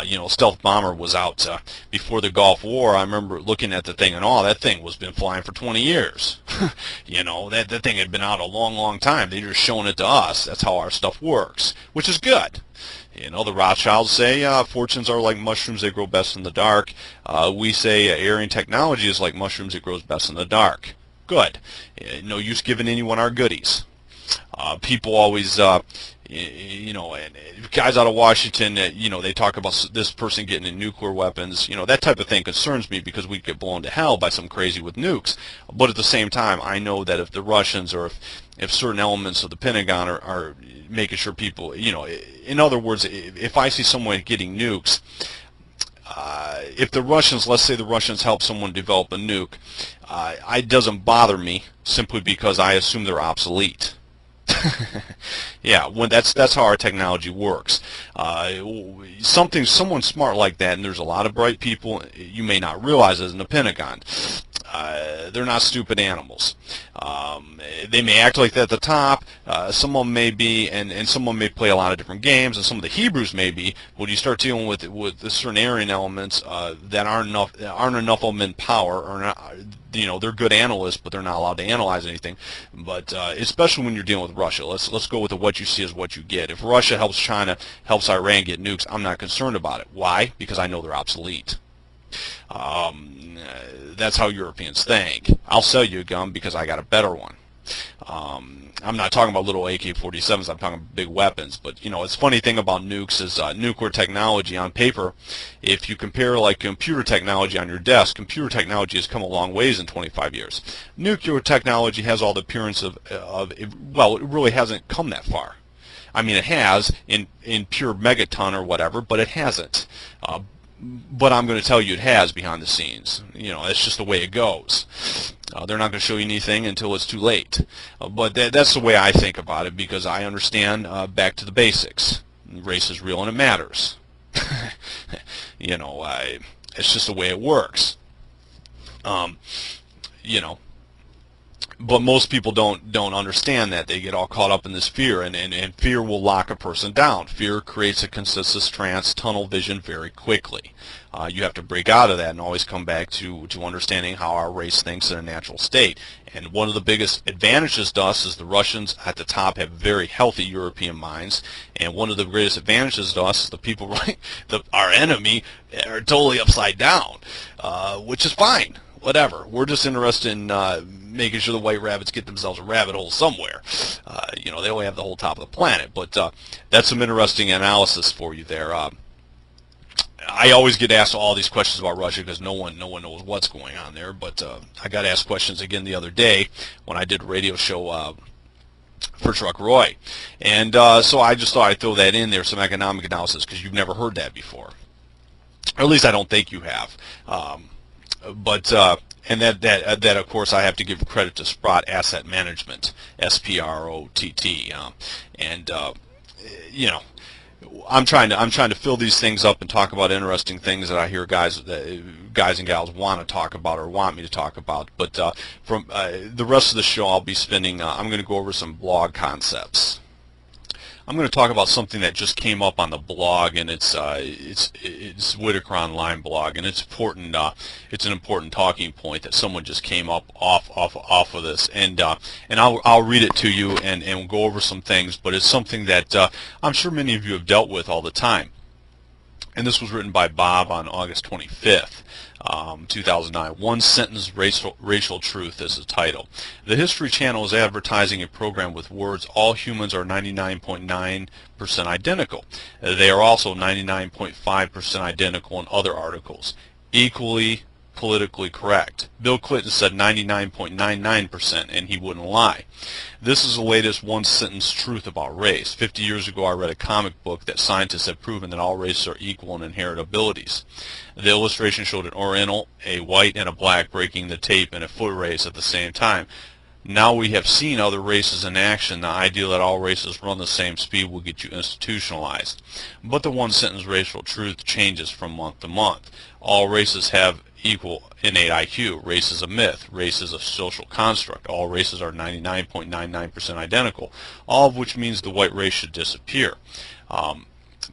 You know, stealth bomber was out before the Gulf War. I remember looking at the thing and that thing was been flying for 20 years. You know, that thing had been out a long, long time. They're just showing it to us. That's how our stuff works, which is good. You know, the Rothschilds say fortunes are like mushrooms, they grow best in the dark. We say Aryan technology is like mushrooms, it grows best in the dark. Good. No use giving anyone our goodies. People always, you know, and guys out of Washington, you know, they talk about this person getting in nuclear weapons. You know, that type of thing concerns me because we get blown to hell by some crazy with nukes. But at the same time, I know that if the Russians or if certain elements of the Pentagon are making sure people, you know, in other words, if I see someone getting nukes, if the Russians, let's say the Russians help someone develop a nuke, it doesn't bother me simply because I assume they're obsolete. Yeah, that's how our technology works. Someone smart like that, and there's a lot of bright people you may not realize it in the Pentagon. They're not stupid animals. They may act like that at the top. Some of them may be, and someone may play a lot of different games, and some of the Hebrews may be. When you start dealing with certain Aryan elements that aren't enough of them in power, or not, you know, they're good analysts, but they're not allowed to analyze anything. But especially when you're dealing with Russia, let's go with the what you see is what you get. If Russia helps China, helps Iran get nukes, I'm not concerned about it. Why? Because I know they're obsolete. That's how Europeans think. I'll sell you a gun because I got a better one. I'm not talking about little AK-47s, I'm talking big weapons. But, you know, it's funny thing about nukes is nuclear technology on paper, if you compare like computer technology on your desk, computer technology has come a long ways in 25 years. Nuclear technology has all the appearance of well, it really hasn't come that far. I mean, it has in pure megaton or whatever, but it hasn't. But I'm going to tell you it has behind the scenes. You know, it's just the way it goes. They're not going to show you anything until it's too late. But that's the way I think about it, because I understand back to the basics. Race is real and it matters. You know, it's just the way it works. You know, but most people don't understand that. They get all caught up in this fear, and fear will lock a person down. Fear creates a consensus trance, tunnel vision very quickly. You have to break out of that and always come back to understanding how our race thinks in a natural state. And one of the biggest advantages to us is the Russians at the top have very healthy European minds, and one of the greatest advantages to us is the people, right, our enemy, are totally upside down, which is fine. Whatever. We're just interested in making sure the white rabbits get themselves a rabbit hole somewhere. You know, they only have the whole top of the planet. But that's some interesting analysis for you there. I always get asked all these questions about Russia because no one knows what's going on there. But I got asked questions again the other day when I did a radio show for Truck Roy. And so I just thought I'd throw that in there, some economic analysis, because you've never heard that before. Or at least I don't think you have. But and that of course I have to give credit to Sprott Asset Management, SPROTT, and you know, I'm trying to fill these things up and talk about interesting things that I hear guys and gals want to talk about or want me to talk about. But from the rest of the show, I'll be spending. I'm going to go over some blog concepts. I'm going to talk about something that just came up on the blog, and it's Whitaker Online blog, and it's important. It's an important talking point that someone just came up off of this, and I'll read it to you and we'll go over some things. But it's something that I'm sure many of you have dealt with all the time. And this was written by Bob on August 25th. 2009. One sentence racial truth is the title. The History Channel is advertising a program with words, all humans are 99.9% identical. They are also 99.5% identical in other articles. Equally politically correct. Bill Clinton said 99.99%, and he wouldn't lie. This is the latest one-sentence truth about race. 50 years ago, I read a comic book that scientists have proven that all races are equal in inherent abilities. The illustration showed an Oriental, a white, and a black breaking the tape in a foot race at the same time. Now we have seen other races in action. The idea that all races run the same speed will get you institutionalized. But the one-sentence racial truth changes from month to month. All races have equal innate IQ. Race is a myth. Race is a social construct. All races are 99.99% identical, all of which means the white race should disappear.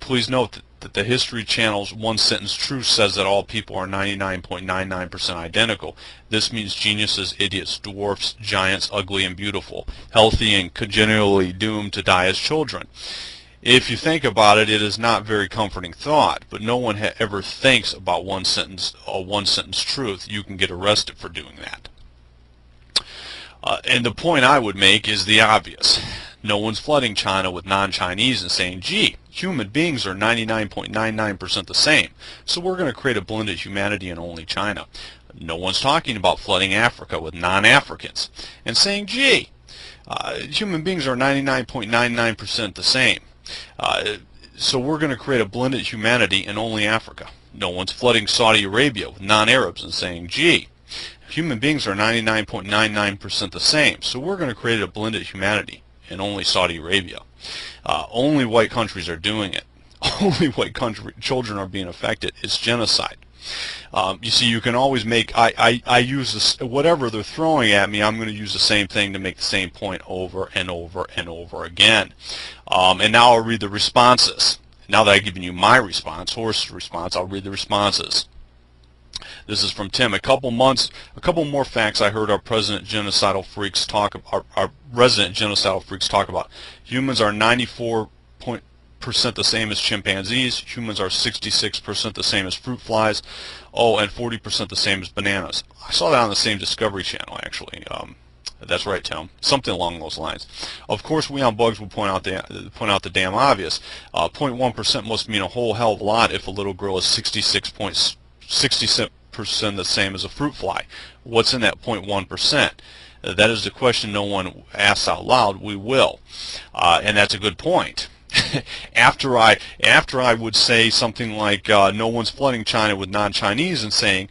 Please note that the History Channel's One Sentence Truth says that all people are 99.99% identical. This means geniuses, idiots, dwarfs, giants, ugly and beautiful, healthy and congenitally doomed to die as children. If you think about it, it is not very comforting thought, but no one ever thinks about one sentence truth. You can get arrested for doing that. And the point I would make is the obvious. No one's flooding China with non-Chinese and saying, gee, human beings are 99.99% the same, so we're going to create a blended humanity in only China. No one's talking about flooding Africa with non-Africans and saying, gee, human beings are 99.99% the same, so we're going to create a blended humanity in only Africa. No one's flooding Saudi Arabia with non-Arabs and saying, gee, human beings are 99.99% the same, so we're going to create a blended humanity in only Saudi Arabia. Only white countries are doing it. Only white children are being affected. It's genocide. You see, you can always make, I use this, whatever they're throwing at me, I'm going to use the same thing to make the same point over and over and over again. And now I'll read the responses. Now that I've given you my response, Horst's response, I'll read the responses. This is from Tim. A couple more facts I heard our resident genocidal freaks talk about. Humans are 94% the same as chimpanzees. Humans are 66% the same as fruit flies. Oh, and 40% the same as bananas. I saw that on the same Discovery Channel, actually. That's right, Tim. Something along those lines. Of course, we on Bugs will point out the damn obvious. 0.1% must mean a whole hell of a lot if a little girl is 66% the same as a fruit fly. What's in that 0.1%? That is the question no one asks out loud. We will, and that's a good point. After I would say something like no one's flooding China with non-Chinese and saying,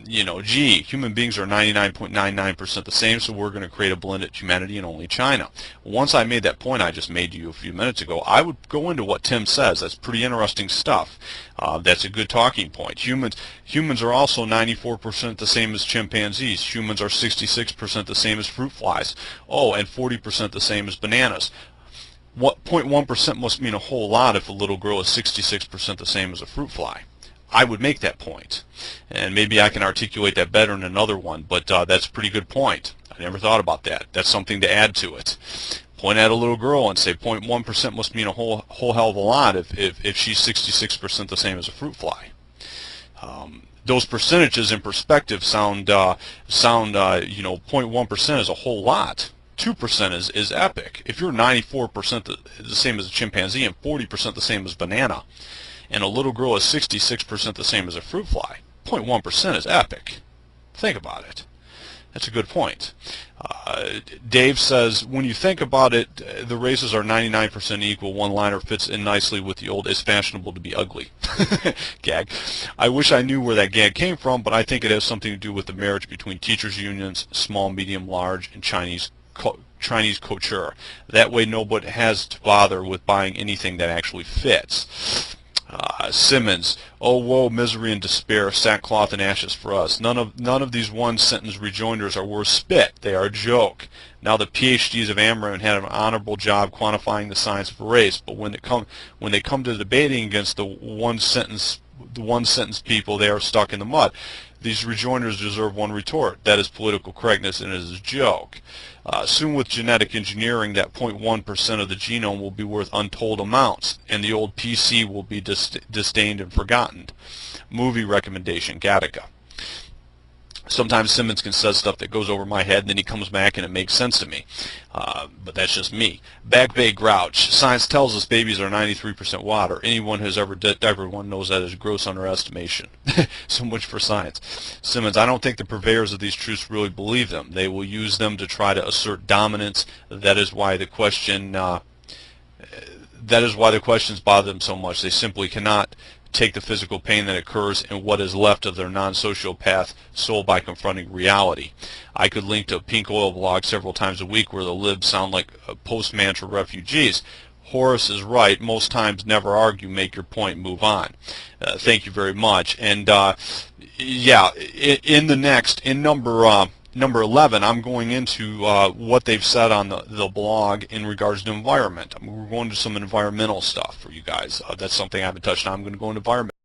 gee, human beings are 99.99% the same, so we're going to create a blended humanity in only China. Once I made that point I just made to you a few minutes ago, I would go into what Tim says. That's pretty interesting stuff. That's a good talking point. Humans are also 94% the same as chimpanzees. Humans are 66% the same as fruit flies. Oh, and 40% the same as bananas. What 0.1% must mean a whole lot if a little girl is 66% the same as a fruit fly. I would make that point, and maybe I can articulate that better in another one, but that's a pretty good point. I never thought about that. That's something to add to it. Point at a little girl and say 0.1% must mean a whole hell of a lot if she's 66% the same as a fruit fly. Those percentages in perspective sound 0.1% is a whole lot. 2% is epic. If you're 94% the same as a chimpanzee and 40% the same as banana, and a little girl is 66% the same as a fruit fly, 0.1% is epic. Think about it. That's a good point. Dave says, when you think about it, the races are 99% equal. One-liner fits in nicely with the old, it's fashionable to be ugly gag. I wish I knew where that gag came from, but I think it has something to do with the marriage between teachers' unions, small, medium, large, and Chinese couture. That way nobody has to bother with buying anything that actually fits. Simmons, oh woe, misery and despair, sackcloth and ashes for us. None of these one-sentence rejoinders are worth spit. They are a joke. Now the PhDs of Ameren had an honorable job quantifying the science of race, but when they come to debating against the one-sentence people, they are stuck in the mud. These rejoinders deserve one retort. That is political correctness, and it is a joke. Soon with genetic engineering, that 0.1% of the genome will be worth untold amounts, and the old PC will be disdained and forgotten. Movie recommendation, Gattaca. Sometimes Simmons can say stuff that goes over my head, and then he comes back and it makes sense to me. But that's just me. Back Bay Grouch. Science tells us babies are 93% water. Anyone who's ever diapered one knows that is gross underestimation. So much for science. Simmons, I don't think the purveyors of these truths really believe them. They will use them to try to assert dominance. That is why the questions bother them so much. They simply cannot take the physical pain that occurs in what is left of their non-sociopath soul by confronting reality. I could link to a Pink Oil blog several times a week where the libs sound like a postman to refugees. Horace is right. Most times never argue, make your point, move on. Thank you very much. And yeah, in number number 11, I'm going into what they've said on the blog in regards to environment. We're going to some environmental stuff for you guys. That's something I haven't touched on. I'm going to go into environment.